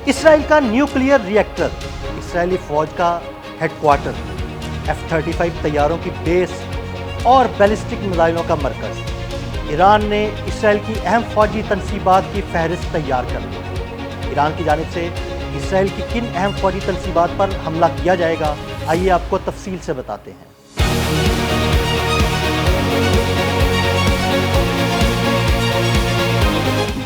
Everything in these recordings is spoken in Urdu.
اسرائیل کا نیوکلیئر ری ایکٹر، اسرائیلی فوج کا ہیڈ کوارٹر، F-35 طیاروں کی بیس اور بیلسٹک میزائلوں کا مرکز۔ ایران نے اسرائیل کی اہم فوجی تنصیبات کی فہرست تیار کر لی۔ ایران کی جانب سے اسرائیل کی کن اہم فوجی تنصیبات پر حملہ کیا جائے گا، آئیے آپ کو تفصیل سے بتاتے ہیں۔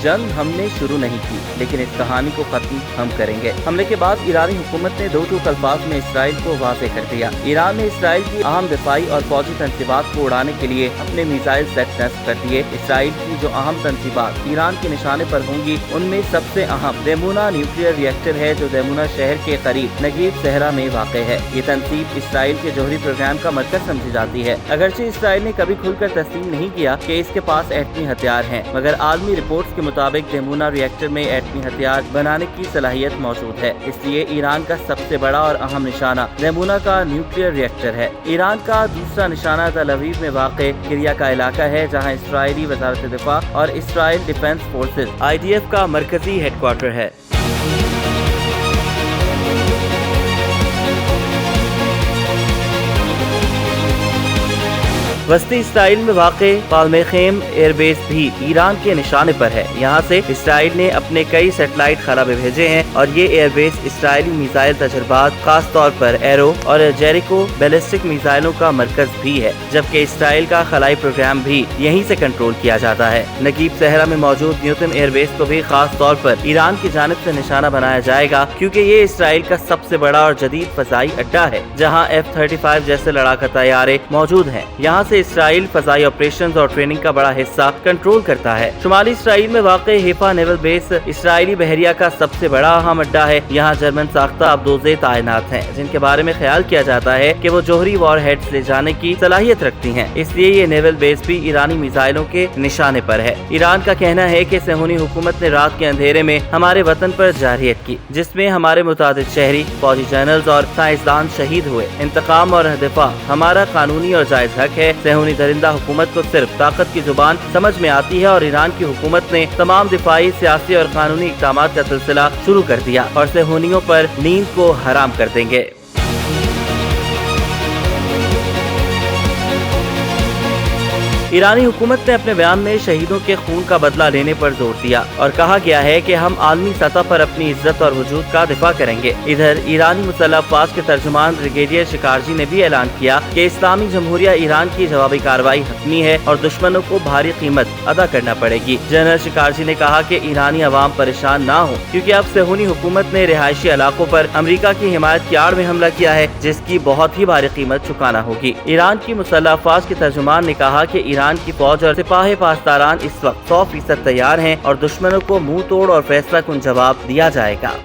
جنگ ہم نے شروع نہیں کی، لیکن اس کہانی کو ختم ہم کریں گے۔ حملے کے بعد ایرانی حکومت نے دو ٹوک الفاظ میں اسرائیل کو واضح کر دیا۔ ایران نے اسرائیل کی اہم دفاعی اور فوجی تنصیبات کو اڑانے کے لیے اپنے میزائل سیٹ نصب کر دیے۔ اسرائیل کی جو اہم تنصیبات ایران کے نشانے پر ہوں گی، ان میں سب سے اہم دیمونا نیوکلیئر ری ایکٹر ہے، جو دیمونا شہر کے قریب نگیب صحرا میں واقع ہے۔ یہ تنصیب اسرائیل کے جوہری پروگرام کا مرکز سمجھی جاتی ہے۔ اگرچہ اسرائیل نے کبھی کھل کر تسلیم نہیں کیا کہ اس کے پاس ایٹمی ہتھیار ہیں، مگر عالمی رپورٹس کے مطابق دیمونا ری ایکٹر میں ایٹمی ہتھیار بنانے کی صلاحیت موجود ہے۔ اس لیے ایران کا سب سے بڑا اور اہم نشانہ دیمونا کا نیوکلیئر ری ایکٹر ہے۔ ایران کا دوسرا نشانہ تل ابیب میں واقع کریا کا علاقہ ہے، جہاں اسرائیلی وزارت دفاع اور اسرائیل ڈیفنس فورسز IDF کا مرکزی ہیڈ کوارٹر ہے۔ وسطی اسرائیل میں واقع پالمیخیم ایئر بیس بھی ایران کے نشانے پر ہے۔ یہاں سے اسرائیل نے اپنے کئی سیٹلائٹ خلابے بھیجے ہیں، اور یہ ایئر بیس اسرائیلی میزائل تجربات، خاص طور پر ایرو اور جیریکو بیلسٹک میزائلوں کا مرکز بھی ہے، جبکہ اسرائیل کا خلائی پروگرام بھی یہیں سے کنٹرول کیا جاتا ہے۔ نگیب صحرا میں موجود نیوتن ایئر بیس کو بھی خاص طور پر ایران کی جانب سے نشانہ بنایا جائے گا، کیونکہ یہ اسرائیل کا سب سے بڑا اور جدید فضائی اڈہ ہے، جہاں F-35 جیسے لڑاکا طیارے موجود ہیں۔ یہاں سے اسرائیل فضائی آپریشنز اور ٹریننگ کا بڑا حصہ کنٹرول کرتا ہے۔ شمالی اسرائیل میں واقع ہیفا نیول بیس اسرائیلی بحریہ کا سب سے بڑا اہم اڈہ ہے۔ یہاں جرمن ساختہ ابدوزیں تعینات ہیں، جن کے بارے میں خیال کیا جاتا ہے کہ وہ جوہری وار ہیڈز لے جانے کی صلاحیت رکھتی ہیں، اس لیے یہ نیول بیس بھی ایرانی میزائلوں کے نشانے پر ہے۔ ایران کا کہنا ہے کہ صہیونی حکومت نے رات کے اندھیرے میں ہمارے وطن پر جارحیت کی، جس میں ہمارے متعدد شہری، فوجی جنرلز اور سائنسدان شہید ہوئے۔ انتقام اور دفاع ہمارا قانونی اور جائز حق ہے۔ صہیونی درندہ حکومت کو صرف طاقت کی زبان سمجھ میں آتی ہے، اور ایران کی حکومت نے تمام دفاعی، سیاسی اور قانونی اقدامات کا سلسلہ شروع کر دیا، اور صہیونیوں پر نیند کو حرام کر دیں گے۔ ایرانی حکومت نے اپنے بیان میں شہیدوں کے خون کا بدلہ لینے پر زور دیا، اور کہا گیا ہے کہ ہم عالمی سطح پر اپنی عزت اور وجود کا دفاع کریں گے۔ ادھر ایرانی مسلح افواج کے ترجمان بریگیڈیئر شکارجی نے بھی اعلان کیا کہ اسلامی جمہوریہ ایران کی جوابی کارروائی حتمی ہے، اور دشمنوں کو بھاری قیمت ادا کرنا پڑے گی۔ جنرل شکارجی نے کہا کہ ایرانی عوام پریشان نہ ہو، کیونکہ اب صہیونی حکومت نے رہائشی علاقوں پر امریکہ کی حمایت کی آڑ میں حملہ کیا ہے، جس کی بہت ہی بھاری قیمت چکانا ہوگی۔ ایران کی مسلح افواج کے ترجمان نے کہا کہ ایران کی فوج اور سپاہ پاسداران اس وقت 100% تیار ہیں، اور دشمنوں کو منہ توڑ اور فیصلہ کن جواب دیا جائے گا۔